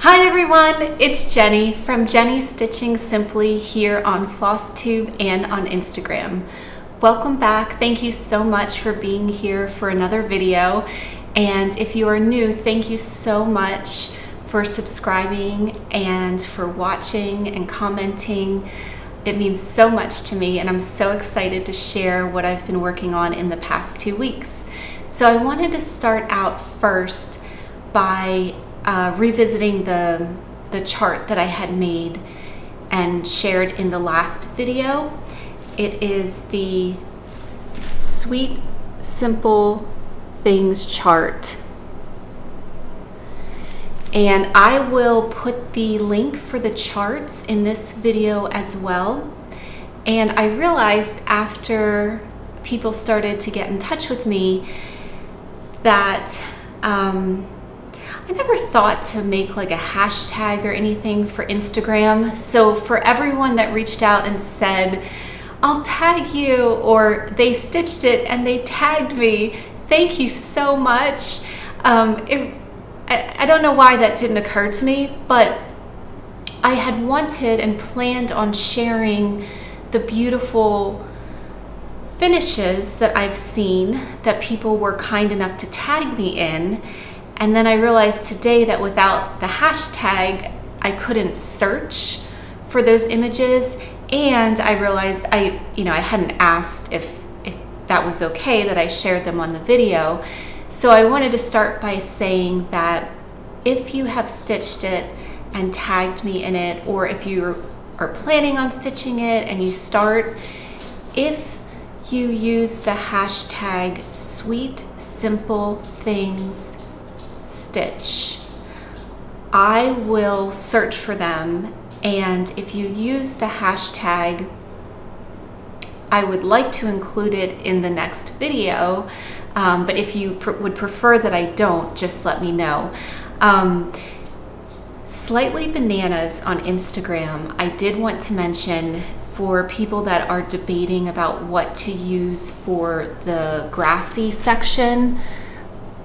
Hi everyone, it's Jenny from Jenny Stitching Simply here on Flosstube and on Instagram. Welcome back. Thank you so much for being here for another video. And if you are new, thank you so much for subscribing and for watching and commenting. It means so much to me, and I'm so excited to share what I've been working on in the past 2 weeks. So I wanted to start out first by revisiting the chart that I had made and shared in the last video. It is the Sweet Simple Things chart. And I will put the link for the charts in this video as well. And I realized after people started to get in touch with me that I never thought to make like a hashtag or anything for Instagram. So for everyone that reached out and said, I'll tag you, or they stitched it and they tagged me, thank you so much. I don't know why that didn't occur to me, but I had wanted and planned on sharing the beautiful finishes that I've seen that people were kind enough to tag me in. And then I realized today that without the hashtag, I couldn't search for those images. And I realized I hadn't asked if that was okay that I shared them on the video. So I wanted to start by saying that if you have stitched it and tagged me in it, or if you are planning on stitching it and you start, if you use the hashtag Sweet Simple Things Stitch, I will search for them, and if you use the hashtag, I would like to include it in the next video, but if you would prefer that I don't, just let me know. Slightly Bananas on Instagram, I did want to mention for people that are debating about what to use for the grassy section,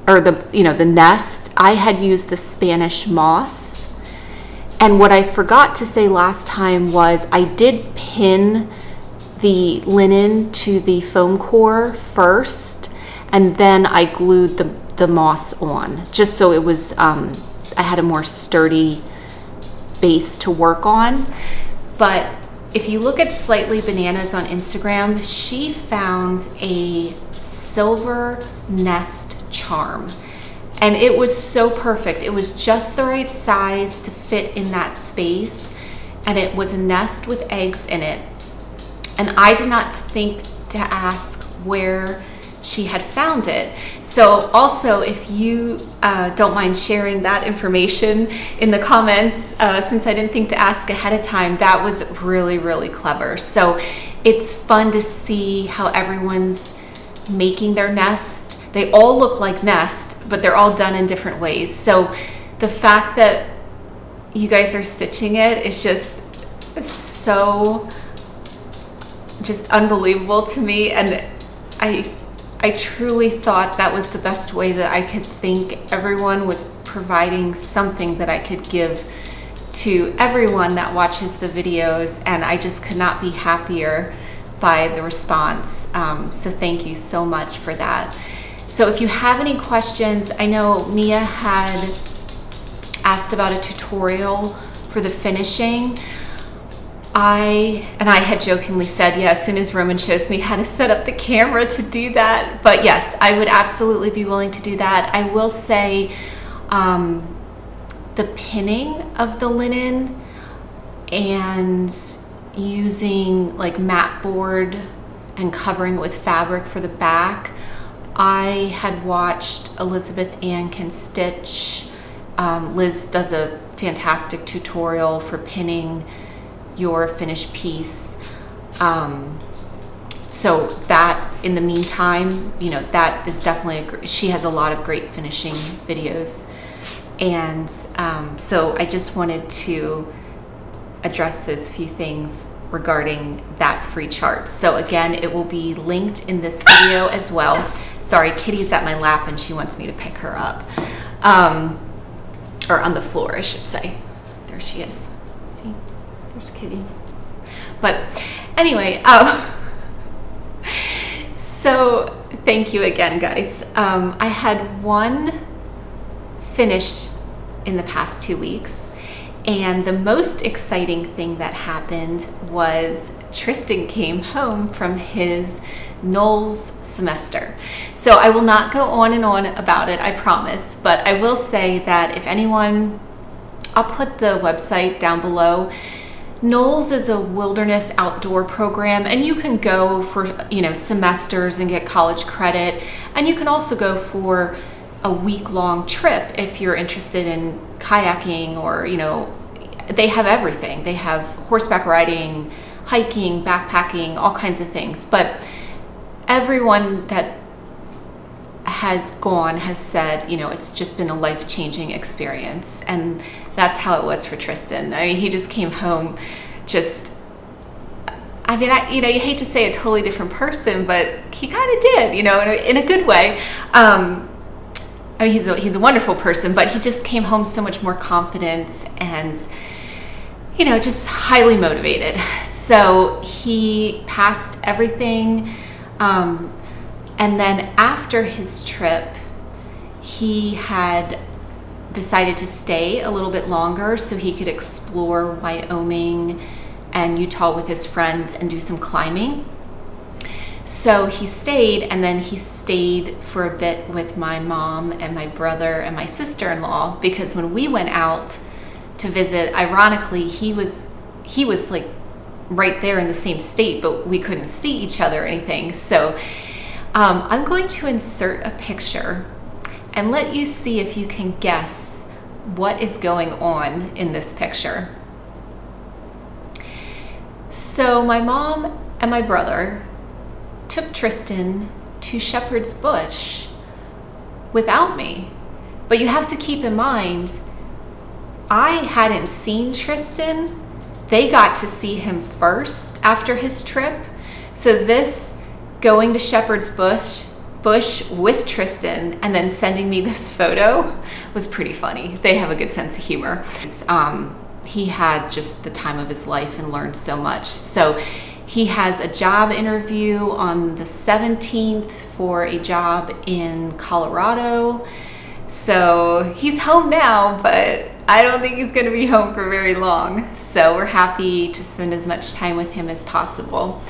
or the nest. I had used the Spanish moss. And what I forgot to say last time was I did pin the linen to the foam core first, and then I glued the moss on, just so it was, I had a more sturdy base to work on. But if you look at Slightly Bananas on Instagram, she found a silver nest charm, and it was so perfect. It was just the right size to fit in that space, and it was a nest with eggs in it. And I did not think to ask where she had found it. So also, if you don't mind sharing that information in the comments, since I didn't think to ask ahead of time, that was really, really clever. So it's fun to see how everyone's making their nest. They all look like nests, but they're all done in different ways. So the fact that you guys are stitching it is just so unbelievable to me. And I truly thought that was the best way that I could think. Everyone was providing something that I could give to everyone that watches the videos, and I just could not be happier by the response. So thank you so much for that. So if you have any questions, I know Mia had asked about a tutorial for the finishing. I had jokingly said, yeah, as soon as Roman shows me how to set up the camera to do that. But yes, I would absolutely be willing to do that. I will say the pinning of the linen and using like mat board and covering it with fabric for the back, I had watched Elisabeth Can Stitch. Liz does a fantastic tutorial for pinning your finished piece. So that, in the meantime, that is definitely she has a lot of great finishing videos. And so I just wanted to address those few things regarding that free chart. So again, it will be linked in this video as well. Sorry, Kitty's at my lap and she wants me to pick her up. or on the floor, I should say. There she is. See, there's Kitty. But anyway, so thank you again, guys. I had one finish in the past 2 weeks, and the most exciting thing that happened was Tristan came home from his Knowles semester. So I will not go on and on about it, I promise, but I will say that if anyone, I'll put the website down below. Knowles is a wilderness outdoor program, and you can go for, you know, semesters and get college credit, and you can also go for a week-long trip if you're interested in kayaking, or, you know, they have everything. They have horseback riding, hiking, backpacking, all kinds of things. But everyone that has gone has said, you know, it's just been a life-changing experience, and that's how it was for Tristan. I mean, he just came home just, I mean, you know, you hate to say a totally different person, but he kind of did, you know, in a good way. I mean, he's a wonderful person, but he just came home so much more confident and, you know, just highly motivated. So he passed everything. And then after his trip, he had decided to stay a little bit longer so he could explore Wyoming and Utah with his friends and do some climbing. So he stayed, and then he stayed for a bit with my mom and my brother and my sister-in-law, because when we went out to visit, ironically, he was like right there in the same state, but we couldn't see each other or anything. So I'm going to insert a picture and let you see if you can guess what is going on in this picture. So my mom and my brother took Tristan to Shepherd's Bush without me. But you have to keep in mind, I hadn't seen Tristan. They got to see him first after his trip. So this going to Shepherd's Bush with Tristan and then sending me this photo was pretty funny. They have a good sense of humor. He had just the time of his life and learned so much. So he has a job interview on the 17th for a job in Colorado. So he's home now, but I don't think he's gonna be home for very long. So we're happy to spend as much time with him as possible.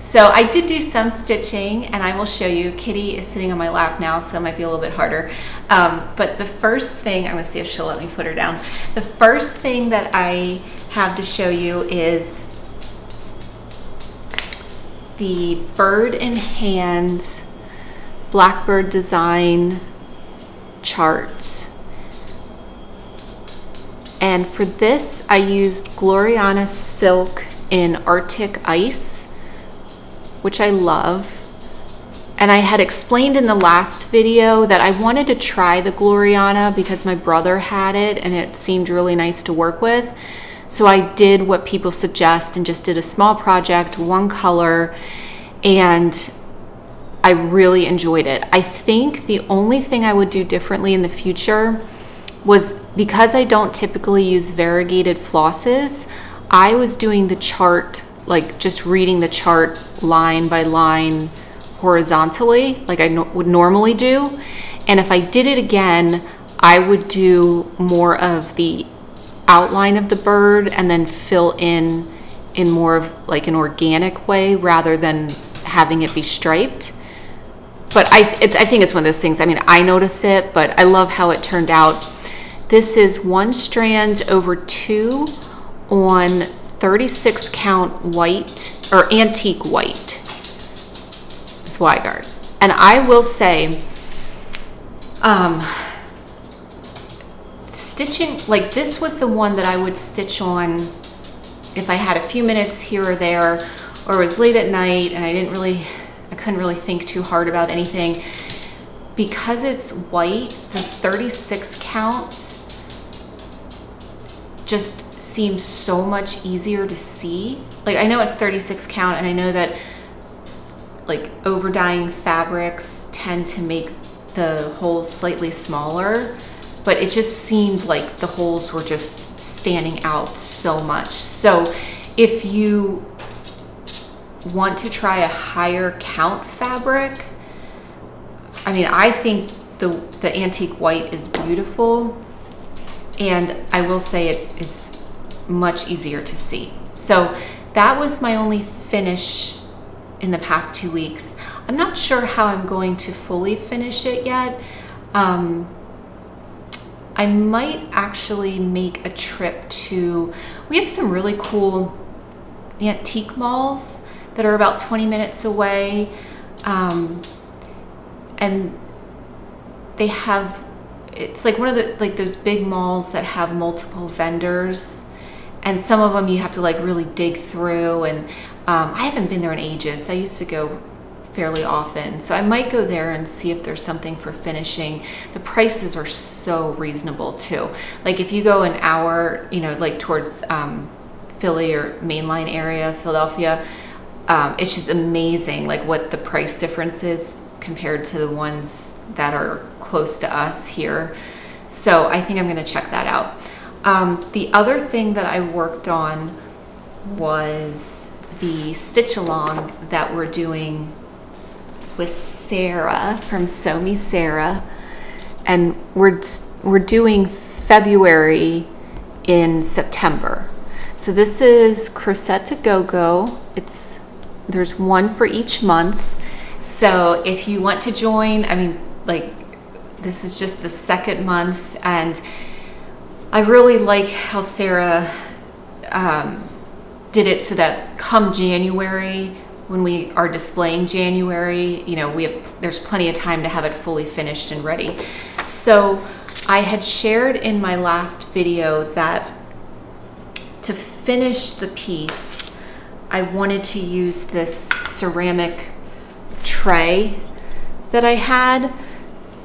So I did do some stitching, and I will show you. Kitty is sitting on my lap now, so it might be a little bit harder. But the first thing, I'm gonna see if she'll let me put her down. The first thing that I have to show you is the bird in hand Blackbird design chart. And for this, I used Gloriana silk in Arctic Ice, which I love. And I had explained in the last video that I wanted to try the Gloriana because my brother had it and it seemed really nice to work with. So I did what people suggest and just did a small project, one color, and I really enjoyed it. I think the only thing I would do differently in the future was, because I don't typically use variegated flosses, I was doing the chart, like just reading the chart line by line horizontally, like I would normally do. And if I did it again, I would do more of the outline of the bird and then fill in more of like an organic way rather than having it be striped. But I think it's one of those things, I mean, I notice it, but I love how it turned out. This is 1 strand over 2 on 36 count white, or antique white Zweigart. And I will say, stitching, like this was the one that I would stitch on if I had a few minutes here or there, or it was late at night and I couldn't really think too hard about anything. Because it's white, the 36 counts just seems so much easier to see. Like, I know it's 36 count, and I know that like over dyeing fabrics tend to make the holes slightly smaller, but it just seemed like the holes were just standing out so much. So if you want to try a higher count fabric, I mean, I think the antique white is beautiful, and I will say it is much easier to see. So that was my only finish in the past 2 weeks. I'm not sure how I'm going to fully finish it yet. I might actually make a trip to, we have some really cool antique malls that are about 20 minutes away. And they have, it's like one of the, like those big malls that have multiple vendors, and some of them you have to like really dig through, and I haven't been there in ages. I used to go fairly often, so I might go there and see if there's something for finishing. The prices are so reasonable too. Like if you go an hour, you know, like towards Philly or mainline area, Philadelphia, it's just amazing like what the price difference is compared to the ones that are close to us here. So I think I'm gonna check that out. The other thing that I worked on was the stitch along that we're doing with Sarah from SewMeSarah, and we're doing February in September. So this is Crochet to Go-Go. There's one for each month. So if you want to join, I mean, like, this is just the second month, and I really like how Sarah did it so that come January, when we are displaying January, you know, there's plenty of time to have it fully finished and ready. So I had shared in my last video that to finish the piece, I wanted to use this ceramic tray that I had.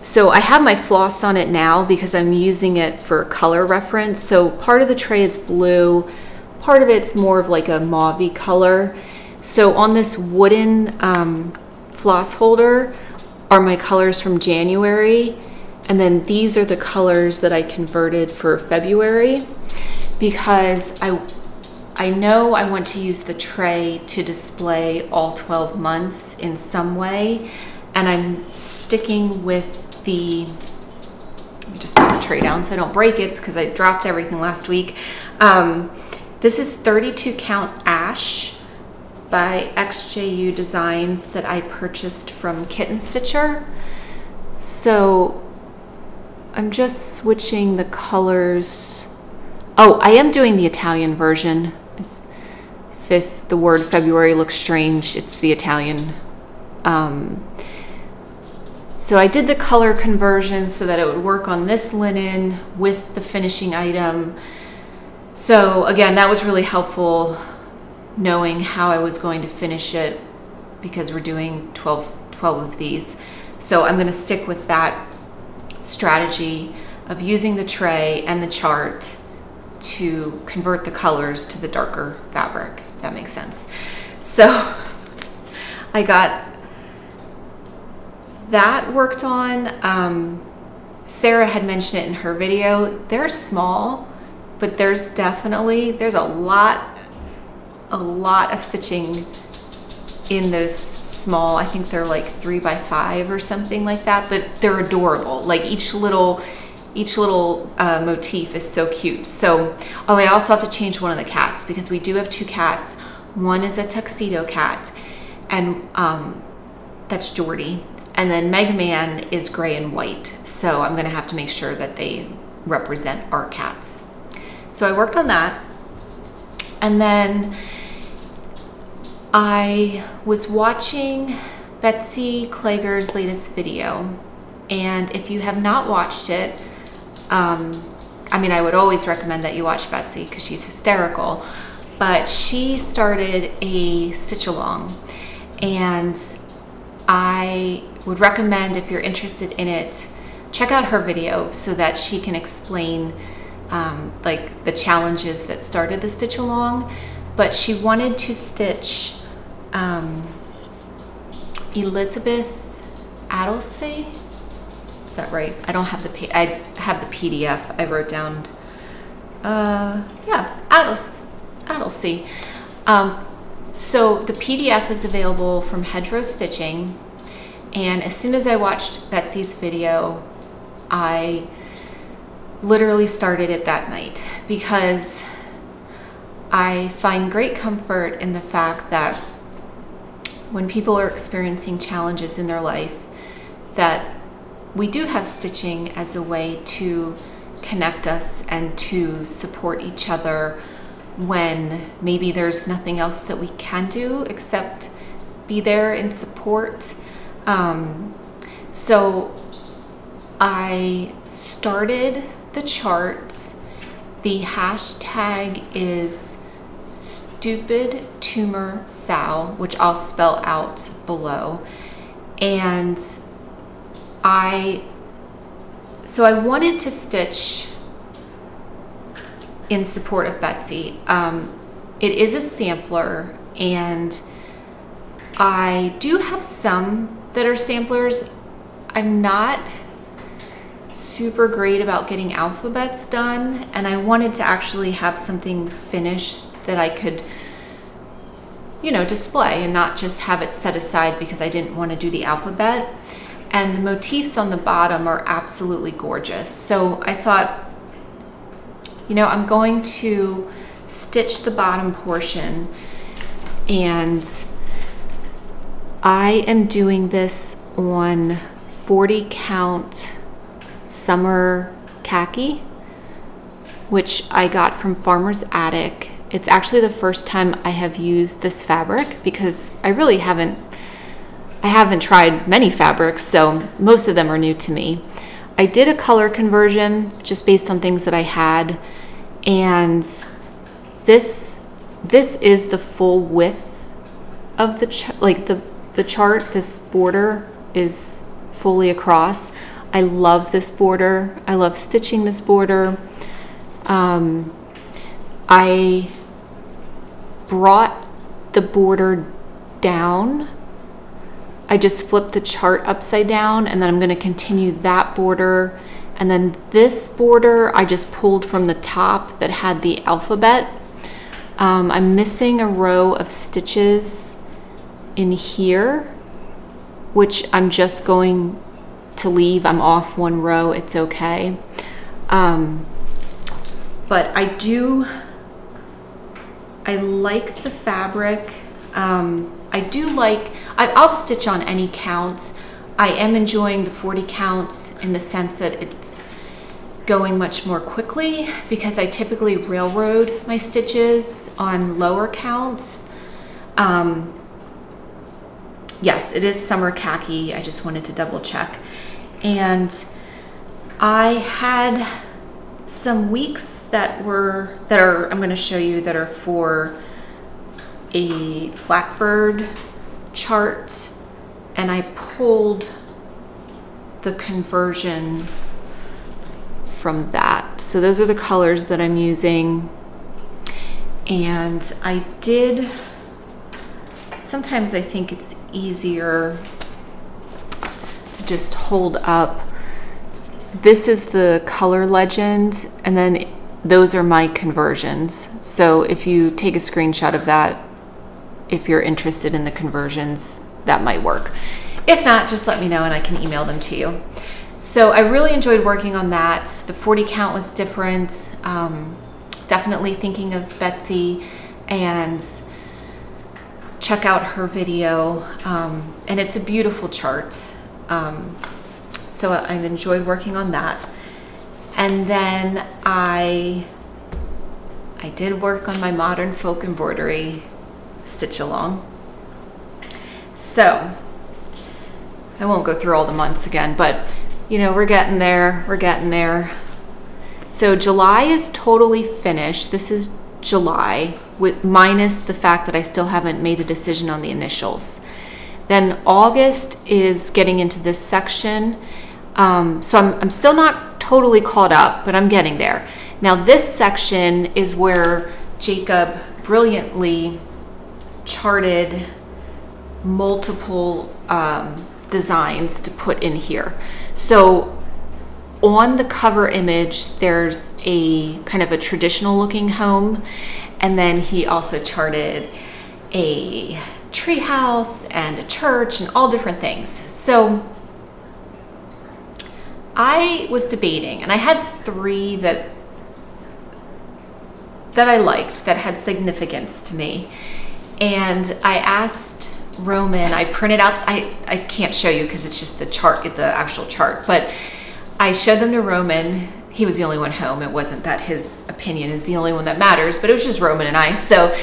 So I have my floss on it now because I'm using it for color reference. So part of the tray is blue, part of it's more of like a mauve-y color. So on this wooden floss holder are my colors from January, and then these are the colors that I converted for February, because I know I want to use the tray to display all 12 months in some way, and I'm sticking with the, let me just put the tray down so I don't break it because I dropped everything last week. This is 32 count ash by XJU Designs that I purchased from Kitten Stitcher. So I'm just switching the colors. Oh, I am doing the Italian version. If the word February looks strange, it's the Italian. So I did the color conversion so that it would work on this linen with the finishing item. So again, that was really helpful, knowing how I was going to finish it, because we're doing 12 of these. So I'm going to stick with that strategy of using the tray and the chart to convert the colors to the darker fabric, if that makes sense. So I got that worked on. Sarah had mentioned it in her video. They're small, but there's a lot of stitching in those small. I think they're like 3 by 5 or something like that, but they're adorable. Like each little motif is so cute. So, oh, I also have to change one of the cats because we do have 2 cats. One is a tuxedo cat, and that's Jordy. And then Megman is gray and white. So I'm gonna have to make sure that they represent our cats. So I worked on that. And then I was watching Betsy Kleger's latest video. And if you have not watched it, I mean, I would always recommend that you watch Betsy because she's hysterical. But she started a stitch along, and I would recommend, if you're interested in it, check out her video so that she can explain like the challenges that started the stitch along. But she wanted to stitch Elisabeth Addlesee. Is that right? I don't have the I have the PDF. I wrote down, yeah, Addlesee. So the PDF is available from Hedgerow Stitching, and as soon as I watched Betsy's video, I literally started it that night, because I find great comfort in the fact that when people are experiencing challenges in their life, that we do have stitching as a way to connect us and to support each other when maybe there's nothing else that we can do except be there in support. So I started the charts. The hashtag is stupid tumor SAL, which I'll spell out below. And so I wanted to stitch in support of Betsy. It is a sampler, and I do have some that are samplers. I'm not super great about getting alphabets done, and I wanted to actually have something finished that I could, you know, display and not just have it set aside because I didn't want to do the alphabet. And the motifs on the bottom are absolutely gorgeous. So I thought, you know, I'm going to stitch the bottom portion, and I am doing this on 40 count Summer Khaki, which I got from Farmer's Attic. It's actually the first time I have used this fabric, because I really haven't tried many fabrics, so most of them are new to me. I did a color conversion just based on things that I had, and this is the full width of the chart. This border is fully across. I love this border. I love stitching this border. I brought the border down. I just flipped the chart upside down, and then I'm going to continue that border. And then this border I just pulled from the top that had the alphabet. I'm missing a row of stitches in here, which I'm just going to leave. I'm off one row, it's okay. But I like the fabric. I'll stitch on any count. I am enjoying the 40 counts in the sense that it's going much more quickly, because I typically railroad my stitches on lower counts. Yes, it is Summer Khaki. I just wanted to double check. And I had some weeks that are I'm going to show you, that are for a Blackbird chart, and I pulled the conversion from that. So those are the colors that I'm using. And I did, sometimes I think it's easier to just hold up. This is the color legend, and then those are my conversions. So if you take a screenshot of that, if you're interested in the conversions, that might work. If not, just let me know and I can email them to you. So I really enjoyed working on that. The 40 count was different. Definitely thinking of Betsy, and check out her video. And it's a beautiful chart. So I've enjoyed working on that. And then I did work on my modern folk embroidery stitch along. So I won't go through all the months again, but you know, we're getting there, we're getting there. So July is totally finished. This is July, with minus the fact that I still haven't made a decision on the initials. Then August is getting into this section. So I'm still not totally caught up, but I'm getting there. Now this section is where Jacob brilliantly charted multiple designs to put in here. So on the cover image, there's a kind of a traditional looking home. And then he also charted a tree house and a church and all different things. So I was debating, and I had 3 that I liked, that had significance to me. And I asked Roman, I printed out, I can't show you because it's just the chart, the actual chart, but I showed them to Roman. He was the only one home. It wasn't that his opinion is the only one that matters, but it was just Roman and I. So,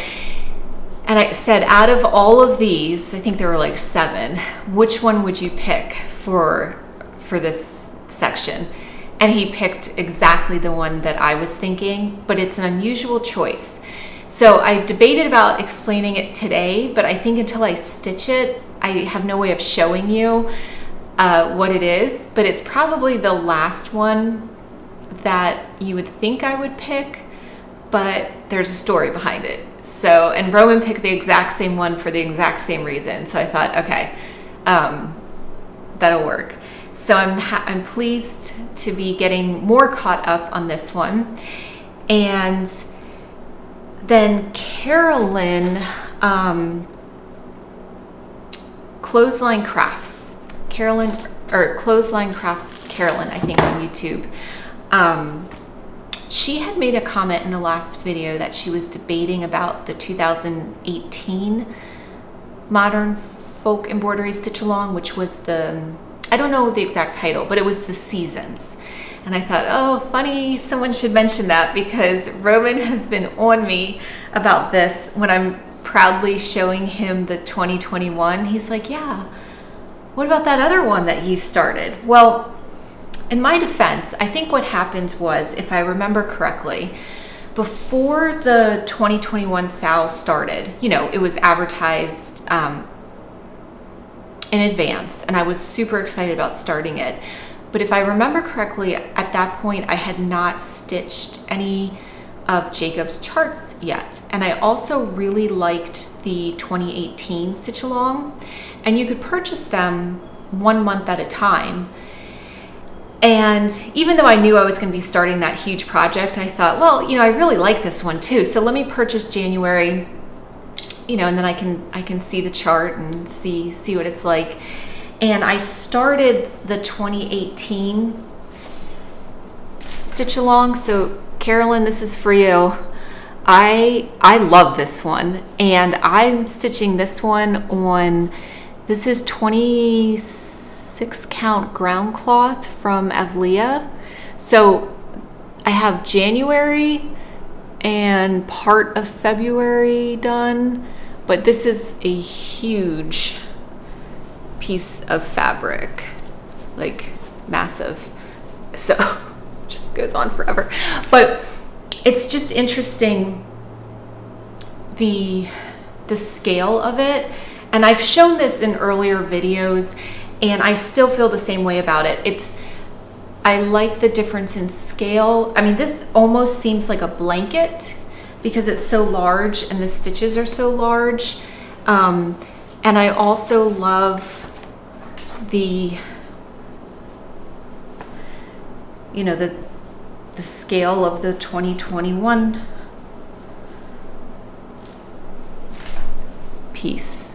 and I said, out of all of these, I think there were like 7, which one would you pick for this section? And he picked exactly the one that I was thinking, but it's an unusual choice. So I debated about explaining it today, but I think until I stitch it, I have no way of showing you what it is, but it's probably the last one that you would think I would pick, but there's a story behind it. So, and Roman picked the exact same one for the exact same reason. So I thought, okay, that'll work. So I'm pleased to be getting more caught up on this one. And then Carolyn, Clothesline Crafts, Carolyn, or Clothesline Crafts Carolyn, I think on YouTube. She had made a comment in the last video that she was debating about the 2018 Modern Folk Embroidery Stitch Along, which was the, I don't know the exact title, but it was the seasons. And I thought, oh, funny, someone should mention that, because Roman has been on me about this when I'm proudly showing him the 2021. He's like, yeah, what about that other one that you started? Well, in my defense, I think what happened was, if I remember correctly, before the 2021 SAL started, you know, it was advertised in advance, and I was super excited about starting it. But if I remember correctly, at that point, I had not stitched any of Jacob's charts yet. And I also really liked the 2018 Stitch Along, and you could purchase them 1 month at a time. And even though I knew I was going to be starting that huge project, I thought, well, you know, I really like this one too. So let me purchase January, you know, and then I can see the chart and see what it's like. And I started the 2018 Stitch Along. So Carolyn, this is for you. I love this one, and I'm stitching this one on, this is 26 count ground cloth from Avlia. So I have January and part of February done, but this is a huge piece of fabric, like massive. So just goes on forever, but it's just interesting the scale of it. And I've shown this in earlier videos, and I still feel the same way about it. I like the difference in scale. I mean, this almost seems like a blanket because it's so large and the stitches are so large. And I also love the, you know, the scale of the 2021 piece.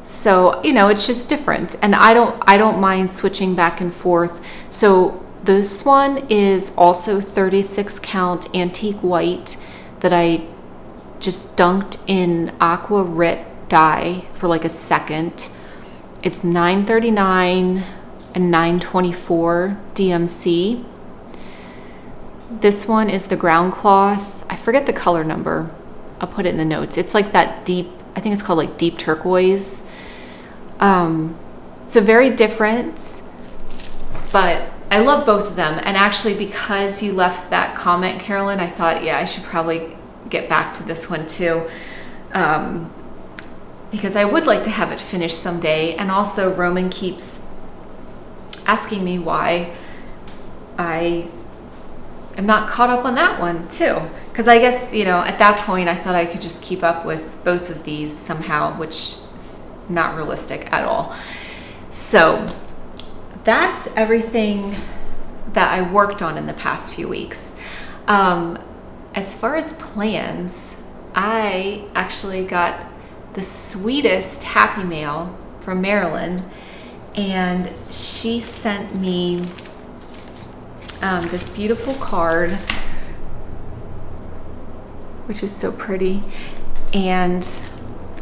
So, you know, it's just different, and I don't mind switching back and forth. So this one is also 36 count antique white that I just dunked in aqua Rit dye for like a second. It's $9.39 and $9.24 DMC. This one is the ground cloth. I forget the color number. I'll put it in the notes. It's like that deep, I think it's called like deep turquoise. So very different, but I love both of them. And actually, because you left that comment, Carolyn, I thought, yeah, I should probably get back to this one too. Because I would like to have it finished someday. And also Roman keeps asking me why I am not caught up on that one too. Because I guess, you know, at that point I thought I could just keep up with both of these somehow, which is not realistic at all. So that's everything that I worked on in the past few weeks. As far as plans, I actually got the sweetest happy mail from Marilyn, and she sent me this beautiful card, which is so pretty, and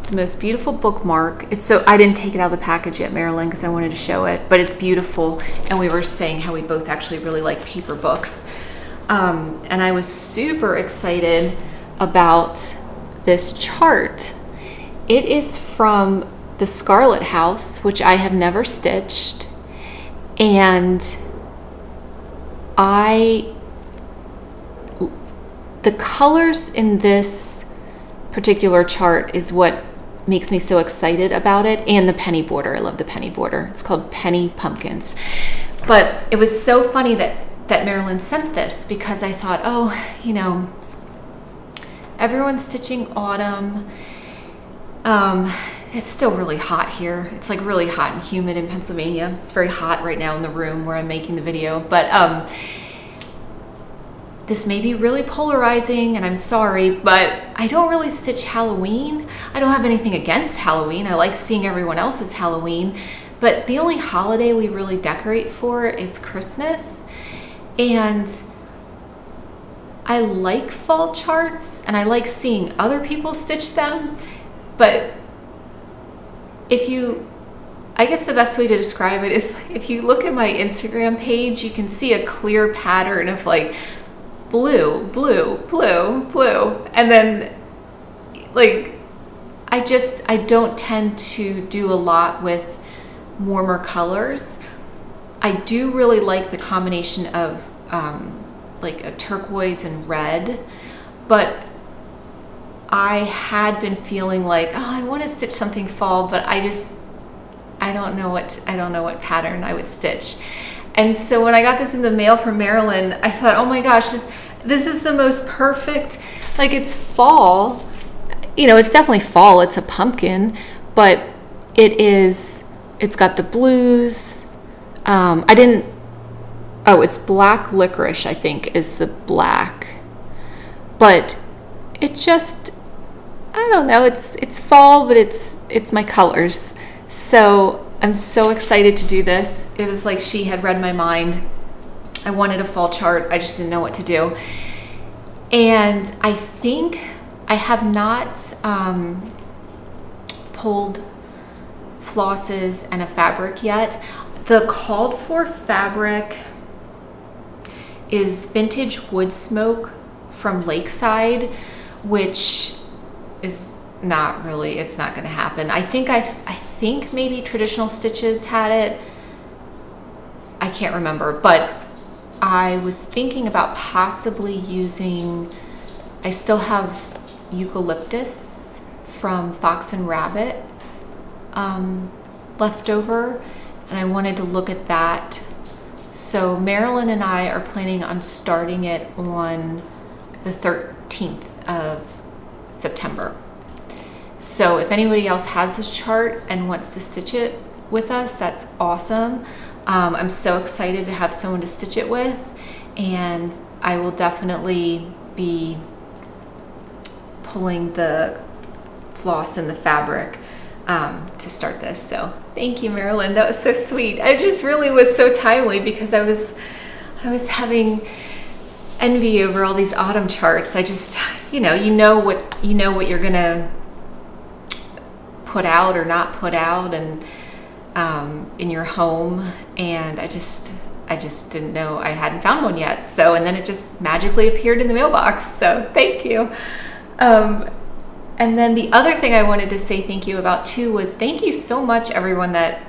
the most beautiful bookmark. It's so, I didn't take it out of the package yet, Marilyn, because I wanted to show it, but it's beautiful. And we were saying how we both actually really like paper books. And I was super excited about this chart. It is from the Scarlet House, which I have never stitched. And the colors in this particular chart is what makes me so excited about it, and the penny border. I love the penny border. It's called Penny Pumpkins. But it was so funny that Marilyn sent this, because I thought, oh, you know, everyone's stitching autumn. It's still really hot here. It's like really hot and humid in Pennsylvania. It's very hot right now in the room where I'm making the video, but this may be really polarizing, and I'm sorry, but I don't really stitch Halloween. I don't have anything against Halloween. I like seeing everyone else's Halloween, but the only holiday we really decorate for is Christmas. And I like fall charts, and I like seeing other people stitch them, but I guess the best way to describe it is, if you look at my Instagram page, you can see a clear pattern of like blue, blue, blue, blue. And then like, I don't tend to do a lot with warmer colors. I do really like the combination of like a turquoise and red, but I had been feeling like, oh, I want to stitch something fall, but I don't know what pattern I would stitch. And so when I got this in the mail from Marilyn, I thought, oh my gosh, this is the most perfect, like, it's fall. You know, it's definitely fall. It's a pumpkin, but it's got the blues. It's black licorice, I think, is the black. But it just, I don't know, it's fall, but it's my colors. So I'm so excited to do this. It was like she had read my mind. I wanted a fall chart. I just didn't know what to do. And I think I have not pulled flosses and a fabric yet. The called for fabric is Vintage Wood Smoke from Lakeside, which is not really, it's not going to happen. I think maybe Traditional Stitches had it. I can't remember, but I was thinking about possibly using, I still have eucalyptus from Fox and Rabbit left over, and I wanted to look at that. So Marilyn and I are planning on starting it on the 13th of September. So if anybody else has this chart and wants to stitch it with us, that's awesome. I'm so excited to have someone to stitch it with, and I will definitely be pulling the floss and the fabric to start this. So thank you, Marilyn. That was so sweet. I just really was so timely, because I was having envy over all these autumn charts. I just, you know what you're gonna put out or not put out, and in your home, and I just didn't know, I hadn't found one yet. So, and then it just magically appeared in the mailbox. So thank you. And then the other thing I wanted to say thank you about too was, thank you so much, everyone that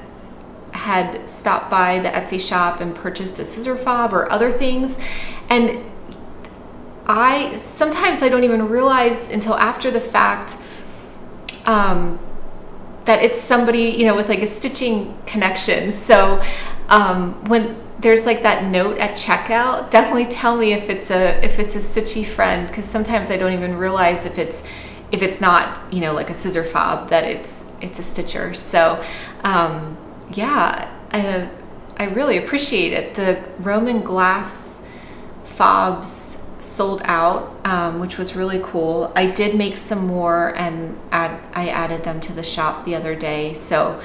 had stopped by the Etsy shop and purchased a scissor fob or other things. And sometimes I don't even realize until after the fact that it's somebody, with like a stitching connection. So when there's like that note at checkout, definitely tell me if it's a stitchy friend, because sometimes I don't even realize if it's not, like a scissor fob, that it's a stitcher. So yeah, I really appreciate it. The Roman glass fobs sold out, which was really cool. I did make some more and I added them to the shop the other day. So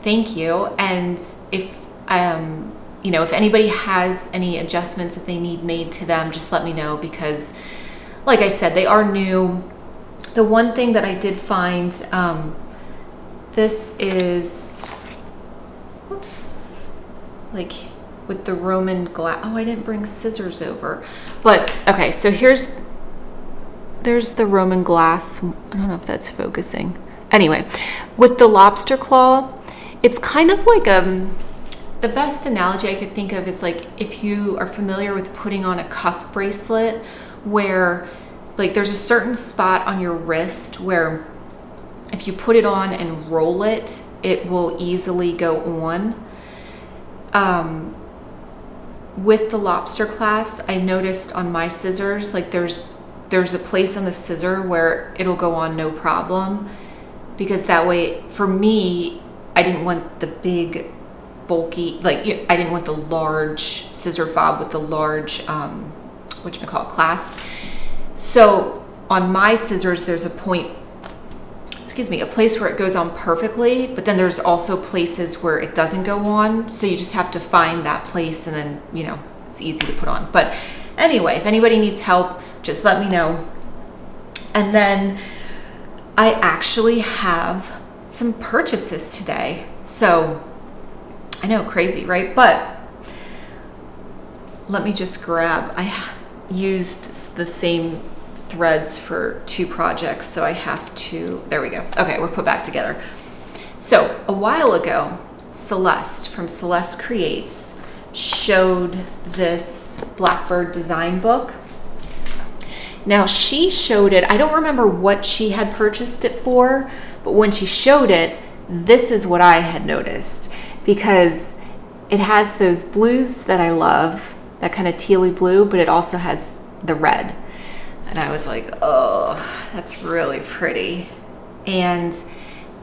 thank you. And if, you know, if anybody has any adjustments that they need made to them, just let me know, because like I said, they are new. The one thing that I did find, this is, whoops, like with the Roman glass. Oh, I didn't bring scissors over. But okay, so there's the Roman glass. I don't know if that's focusing. Anyway, with the lobster claw, it's kind of like the best analogy I could think of is like if you are familiar with putting on a cuff bracelet, where like there's a certain spot on your wrist where if you put it on and roll it, it will easily go on. With the lobster clasp, I noticed on my scissors, like there's a place on the scissor where it'll go on no problem, because that way, for me, I didn't want the big, bulky, like I didn't want the large scissor fob with the large, whatchamacallit, clasp. So on my scissors, there's a point, excuse me, a place where it goes on perfectly, but then there's also places where it doesn't go on. So you just have to find that place, and then, you know, it's easy to put on. But anyway, if anybody needs help, just let me know. And then I actually have some purchases today. So I know, crazy, right? But let me just grab, I used the same threads for 2 projects, so I have to, there we go. Okay, we're put back together. So a while ago, Celeste from CelesteCreates showed this Blackbird design book. Now she showed it, I don't remember what she had purchased it for, but when she showed it, this is what I had noticed, because it has those blues that I love, that kind of tealy blue, but it also has the red. And I was like, oh, that's really pretty. And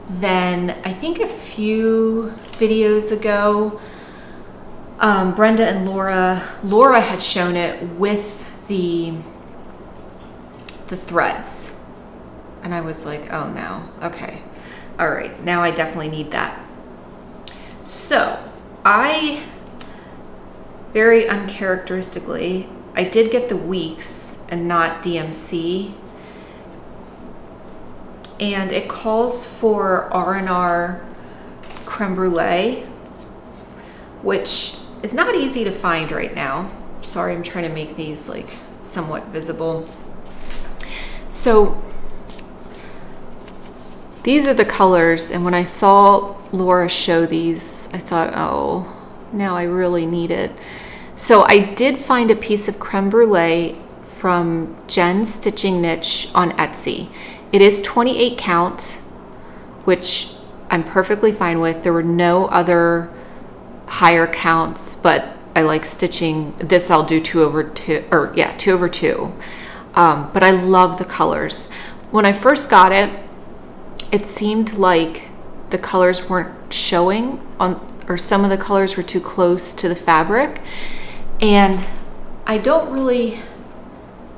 then I think a few videos ago, Brenda and Laura had shown it with the threads. And I was like, oh no, okay. All right, now I definitely need that. So I, very uncharacteristically, I did get the weeks and not DMC, and it calls for R&R creme brulee, which is not easy to find right now. Sorry, I'm trying to make these like somewhat visible. So these are the colors, and when I saw Laura show these, I thought, oh, now I really need it. So I did find a piece of creme brulee from Jen's Stitching Niche on Etsy. It is 28 count, which I'm perfectly fine with. There were no other higher counts, but I like stitching. This I'll do 2/2, or yeah, 2/2. But I love the colors. When I first got it, it seemed like the colors weren't showing on, or some of the colors were too close to the fabric. And I don't really,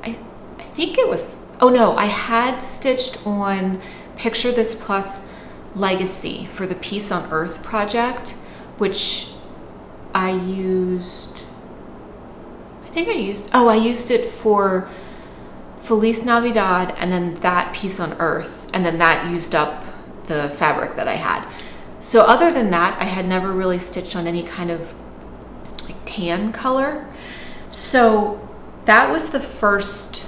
I think it was, oh no, I had stitched on Picture This Plus Legacy for the Peace on Earth project, which I used, I used it for Feliz Navidad, and then that Peace on Earth, and then that used up the fabric that I had. So other than that, I had never really stitched on any kind of like tan color. So that was the first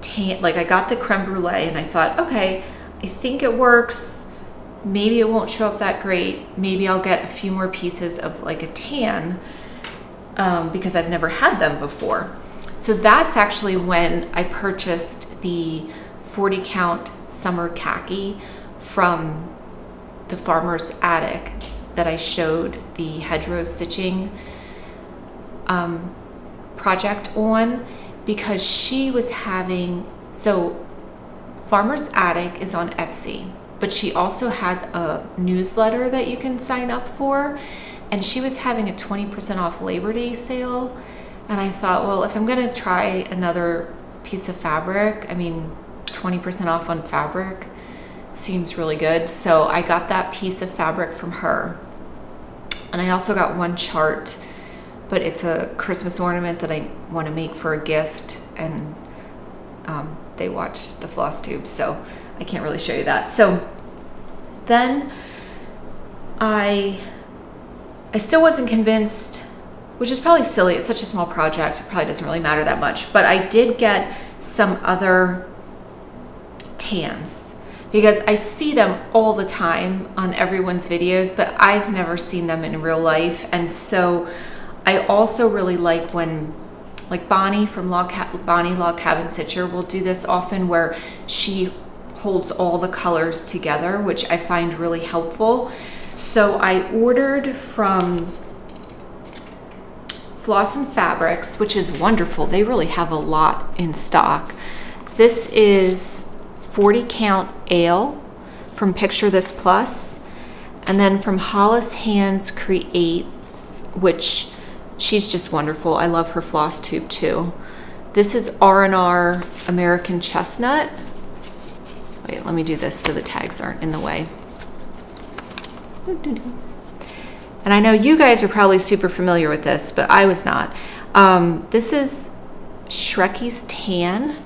tan, like I got the creme brulee and I thought, okay, I think it works. Maybe it won't show up that great. Maybe I'll get a few more pieces of like a tan, because I've never had them before. So that's actually when I purchased the 40 count Summer Khaki from the Farmer's Attic that I showed the Hedgerow stitching project on, because she was having, so Farmer's Attic is on Etsy, but she also has a newsletter that you can sign up for, and she was having a 20% off Labor Day sale. And I thought, well, if I'm gonna try another piece of fabric, I mean, 20% off on fabric seems really good. So I got that piece of fabric from her. And I also got one chart, but it's a Christmas ornament that I want to make for a gift, and they watched the Flosstube, so I can't really show you that. So then I still wasn't convinced, which is probably silly. It's such a small project, it probably doesn't really matter that much, but I did get some other tans because I see them all the time on everyone's videos, but I've never seen them in real life. And so I also really like when, like Bonni from Bonni LogCabinStitcher will do this often, where she holds all the colors together, which I find really helpful. So I ordered from Floss and Fabrics, which is wonderful. They really have a lot in stock. This is 40 count ale from Picture This Plus, and then from SewMeSarah, which she's just wonderful. I love her Flosstube too. This is R&R American Chestnut. Wait, let me do this so the tags aren't in the way. And I know you guys are probably super familiar with this, but I was not. This is Shrekie's Tan,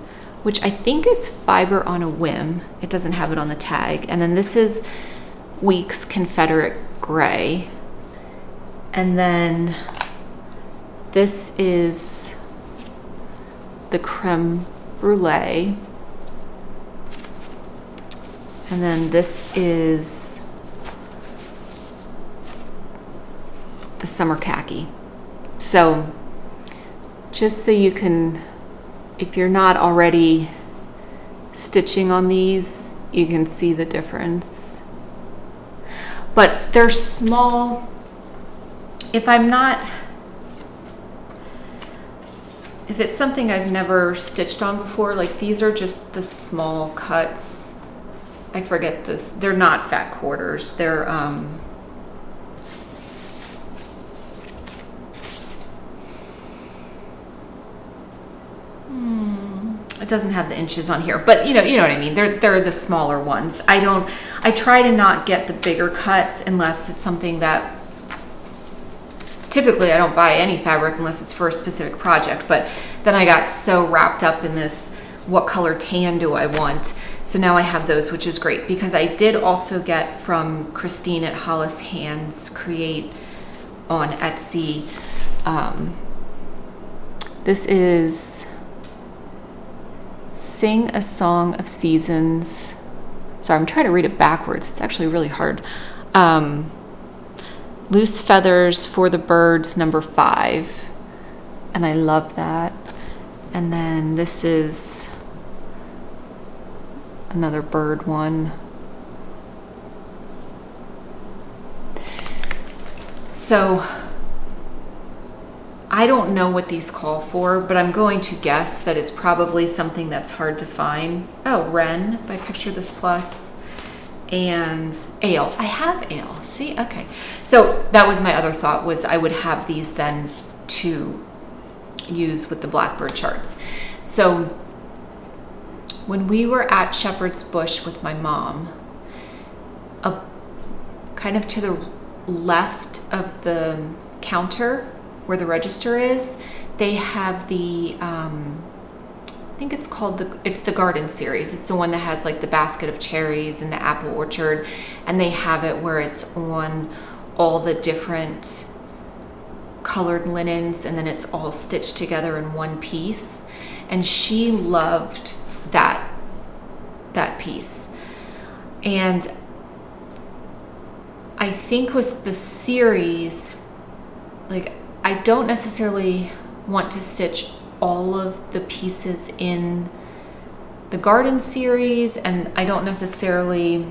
which I think is Fiber on a Whim. It doesn't have it on the tag. And then this is Weeks Confederate Gray. And then this is the Creme Brulee. And then this is the Summer Khaki. So just so you can, if you're not already stitching on these, you can see the difference. But they're small. If it's something I've never stitched on before, like these are just the small cuts. I forget this. They're not fat quarters. They're it doesn't have the inches on here, but you know what I mean. They're the smaller ones. I try to not get the bigger cuts unless it's something that, typically I don't buy any fabric unless it's for a specific project, but then I got so wrapped up in this, what color tan do I want? So now I have those, which is great, because I did also get from Christine at SewMeSarah on Etsy. This is Sing a Song of Seasons. Sorry, I'm trying to read it backwards. It's actually really hard. Loose Feathers for the Birds, number 5. And I love that. And then this is another bird one. So I don't know what these call for, but I'm going to guess that it's probably something that's hard to find. Oh, Wren by Picture This Plus, and ale. I have ale. See, okay. So that was my other thought, was I would have these then to use with the Blackbird charts. So when we were at Shepherd's Bush with my mom, kind of to the left of the counter where the register is, they have the I think it's called the garden series. It's the one that has like the basket of cherries and the apple orchard, and they have it where it's on all the different colored linens, and then it's all stitched together in one piece. And she loved that piece. And I think with the series, like, I don't necessarily want to stitch all of the pieces in the garden series, and I don't necessarily,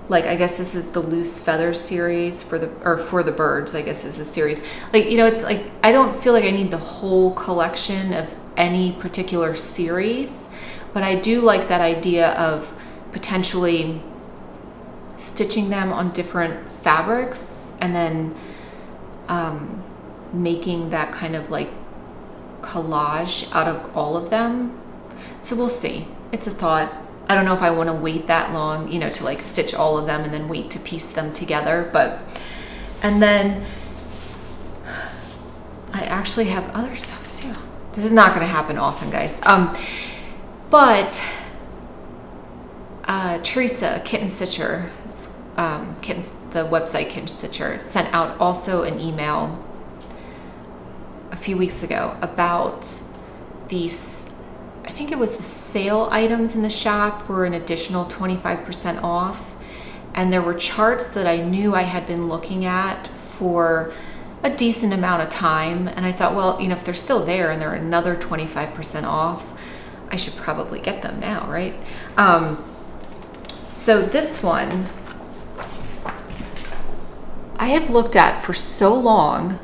like, I guess this is the Loose Feathers series for the birds, I guess is a series. Like, you know, it's like, I don't feel like I need the whole collection of any particular series, but I do like that idea of potentially stitching them on different fabrics and then making that kind of like collage out of all of them. So we'll see. It's a thought. I don't know if I want to wait that long, you know, to like stitch all of them and then wait to piece them together. But, and then I actually have other stuff too. This is not going to happen often, guys. But Teresa, Kitten Stitcher, the website Kitten Stitcher, sent out also an email a few weeks ago about these, I think it was the sale items in the shop were an additional 25% off. And there were charts that I knew I had been looking at for a decent amount of time. And I thought, well, you know, if they're still there and they're another 25% off, I should probably get them now, right? So this one, I had looked at for so long.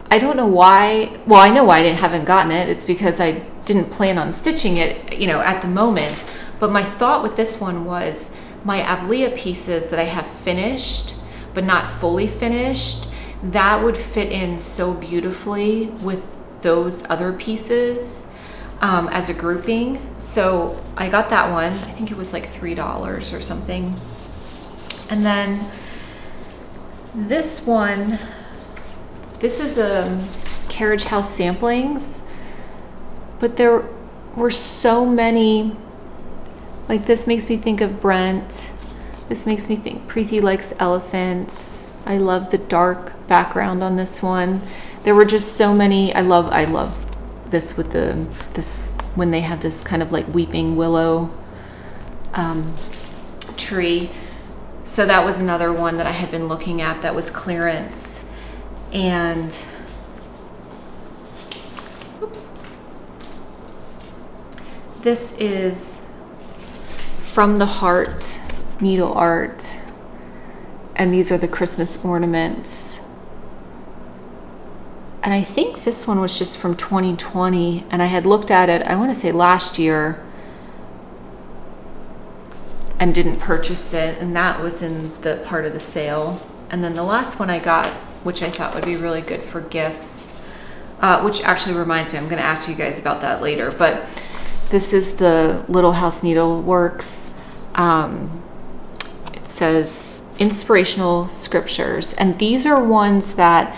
I don't know why. Well, I know why I haven't gotten it. It's because I didn't plan on stitching it, you know, at the moment. But my thought with this one was my Addlesee pieces that I have finished, but not fully finished, that would fit in so beautifully with those other pieces as a grouping. So I got that one. I think it was like $3 or something. And then this one, this is a Carriage House Samplings, but there were so many, like this makes me think of Brent. This makes me think Preeti likes elephants. I love the dark background on this one. There were just so many. I love this with this when they have this kind of like weeping willow tree. So that was another one that I had been looking at that was clearance. And oops, this is From the Heart needle art, and these are the Christmas ornaments. And I think this one was just from 2020, and I had looked at it, I want to say last year, and didn't purchase it, and that was in the part of the sale. And then the last one I got, which I thought would be really good for gifts, which actually reminds me, I'm going to ask you guys about that later, but this is the Little House Needleworks. It says Inspirational Scriptures, and these are ones that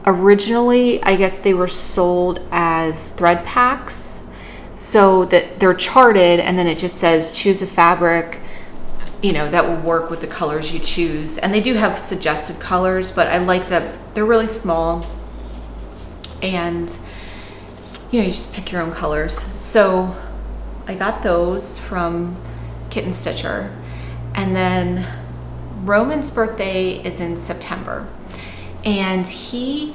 originally, I guess they were sold as thread packs, so that they're charted, and then it just says choose a fabric, you know, that will work with the colors you choose. And they do have suggested colors, but I like that they're really small, and you know, you just pick your own colors. So I got those from Kitten Stitcher. And then Roman's birthday is in September, and he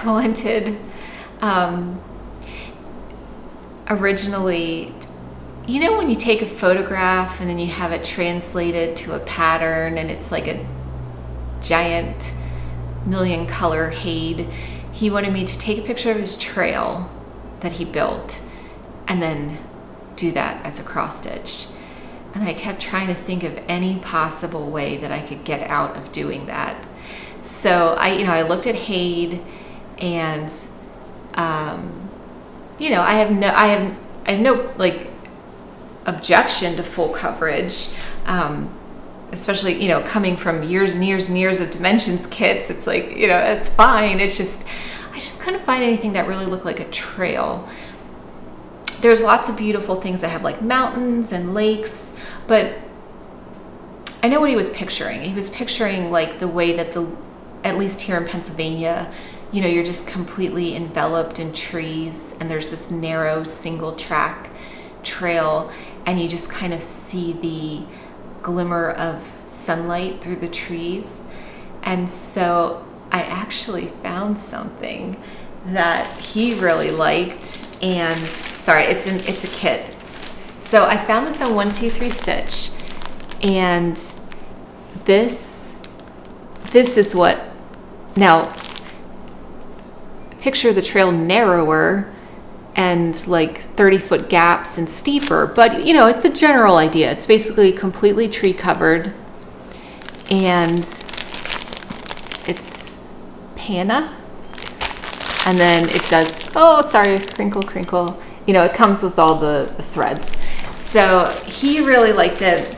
wanted originally, you know, when you take a photograph and then you have it translated to a pattern and it's like a giant million color HAID, he wanted me to take a picture of his trail that he built and then do that as a cross stitch. And I kept trying to think of any possible way that I could get out of doing that. So I looked at HAID, and you know, I have no like objection to full coverage, especially, you know, coming from years and years and years of dimensions kits. It's like, you know, it's fine. It's just, I just couldn't find anything that really looked like a trail. There's lots of beautiful things that have like mountains and lakes, but I know what he was picturing. He was picturing like the way that at least here in Pennsylvania, you know, you're just completely enveloped in trees, and there's this narrow single track trail, and you just kind of see the glimmer of sunlight through the trees. And so I actually found something that he really liked, and sorry, it's a kit. So I found this on 123 Stitch, and this is what, now picture the trail narrower, and like 30-foot gaps and steeper, but you know, it's a general idea. It's basically completely tree covered, and it's Panna, and then it does, oh sorry, crinkle crinkle, you know, it comes with all the threads. So he really liked it.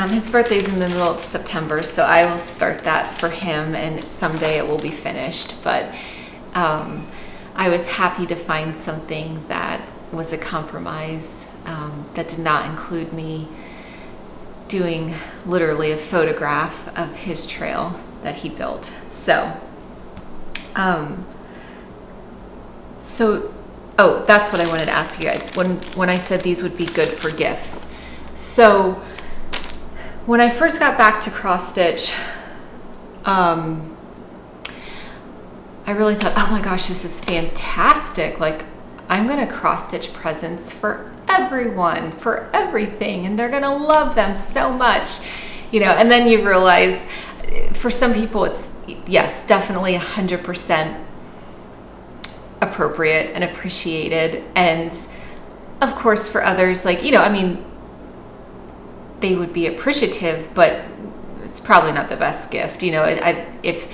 His birthday's in the middle of September, so I will start that for him, and someday it will be finished. But I was happy to find something that was a compromise, that did not include me doing literally a photograph of his trail that he built. So, oh, that's what I wanted to ask you guys when I said these would be good for gifts. So when I first got back to cross stitch, I really thought, oh my gosh, this is fantastic. Like, I'm gonna cross stitch presents for everyone, for everything, and they're gonna love them so much, you know. And then you realize for some people it's, yes, definitely 100% appropriate and appreciated. And of course for others, like, you know, I mean, they would be appreciative, but it's probably not the best gift, you know. If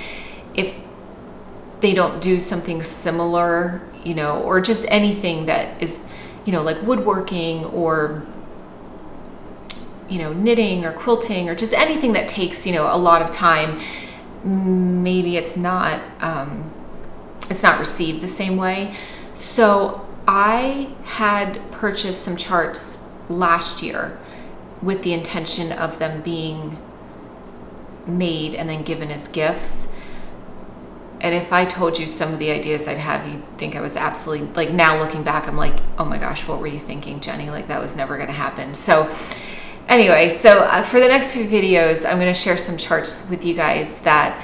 they don't do something similar, you know, or just anything that is, you know, like woodworking or, you know, knitting or quilting or just anything that takes, you know, a lot of time, maybe it's not received the same way. So I had purchased some charts last year with the intention of them being made and then given as gifts. And if I told you some of the ideas I'd have, you'd think I was absolutely, like, now looking back, I'm like, oh my gosh, what were you thinking, Jenny? Like, that was never going to happen. So anyway, so for the next few videos, I'm going to share some charts with you guys that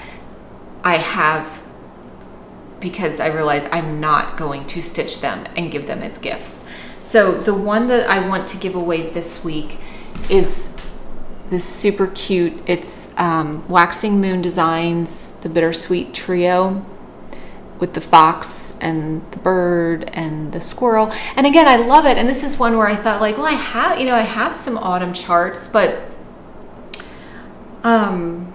I have, because I realize I'm not going to stitch them and give them as gifts. So the one that I want to give away this week is this super cute, it's Waxing Moon Designs, the Bittersweet Trio, with the fox and the bird and the squirrel. And again, I love it. And this is one where I thought, like, well, I have, you know, I have some autumn charts, but I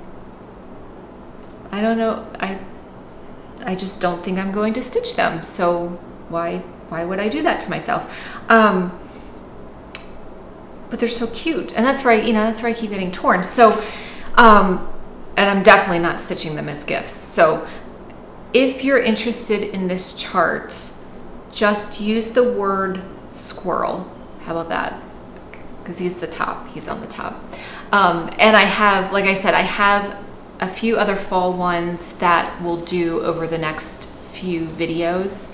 don't know, I just don't think I'm going to stitch them. So why would I do that to myself? But they're so cute, and that's right, you know, that's where I keep getting torn. So, and I'm definitely not stitching them as gifts. So if you're interested in this chart, just use the word squirrel. How about that? Because he's the top, he's on the top. And I have, like I said, I have a few other fall ones that we'll do over the next few videos.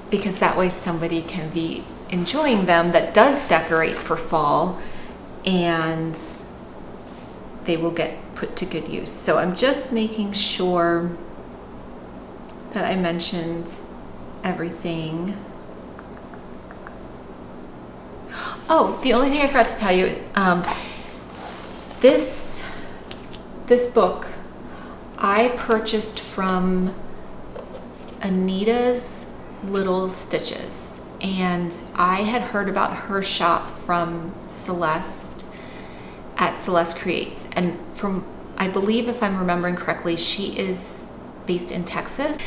Because that way somebody can be enjoying them that does decorate for fall, and they will get put to good use. So I'm just making sure that I mentioned everything. Oh, the only thing I forgot to tell you, this book I purchased from Anita's Little Stitches, and I had heard about her shop from Celeste at CelesteCreates, and from, I believe, if I'm remembering correctly, she is based in Texas.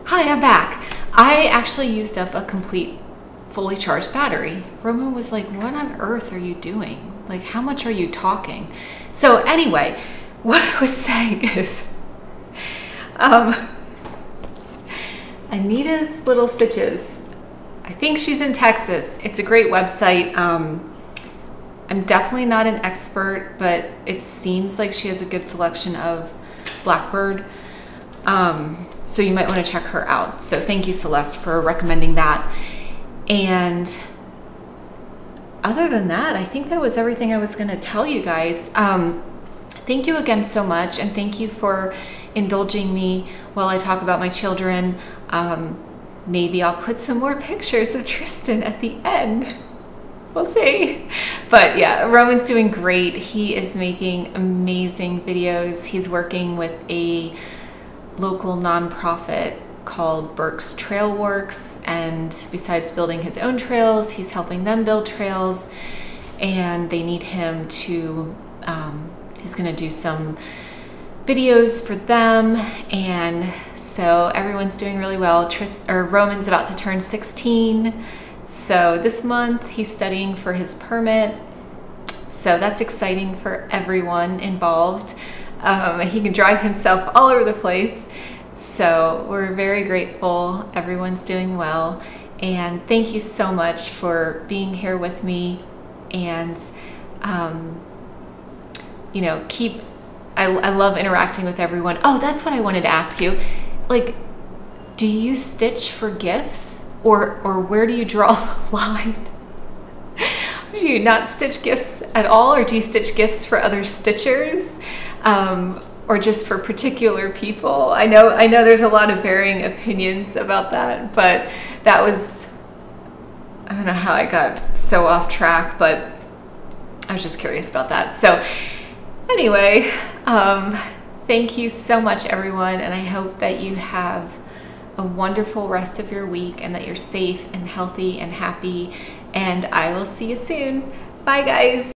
Hi, I'm back. I actually used up a complete fully charged battery. Roman was like, what on earth are you doing? Like, how much are you talking? So anyway, what I was saying is, Anita's Little Stitches, I think she's in Texas. It's a great website. I'm definitely not an expert, but it seems like she has a good selection of Blackbird. So you might want to check her out. So thank you, Celeste, for recommending that. And other than that, I think that was everything I was going to tell you guys. Thank you again so much, and thank you for indulging me while I talk about my children. Maybe I'll put some more pictures of Tristan at the end. We'll see. But yeah, Roman's doing great. He is making amazing videos. He's working with a local nonprofit called Burke's Trail Works, and besides building his own trails, he's helping them build trails, and they need him to, he's gonna do some videos for them, and so everyone's doing really well. Roman's about to turn 16, so this month he's studying for his permit, so that's exciting for everyone involved. He can drive himself all over the place, so we're very grateful. Everyone's doing well, and thank you so much for being here with me, and you know, I love interacting with everyone. Oh, that's what I wanted to ask you. Like, do you stitch for gifts, or where do you draw the line? Do you not stitch gifts at all, or do you stitch gifts for other stitchers, or just for particular people? I know there's a lot of varying opinions about that, but that was, I don't know how I got so off track, but I was just curious about that. So anyway, thank you so much, everyone, and I hope that you have a wonderful rest of your week, and that you're safe and healthy and happy, and I will see you soon. Bye, guys.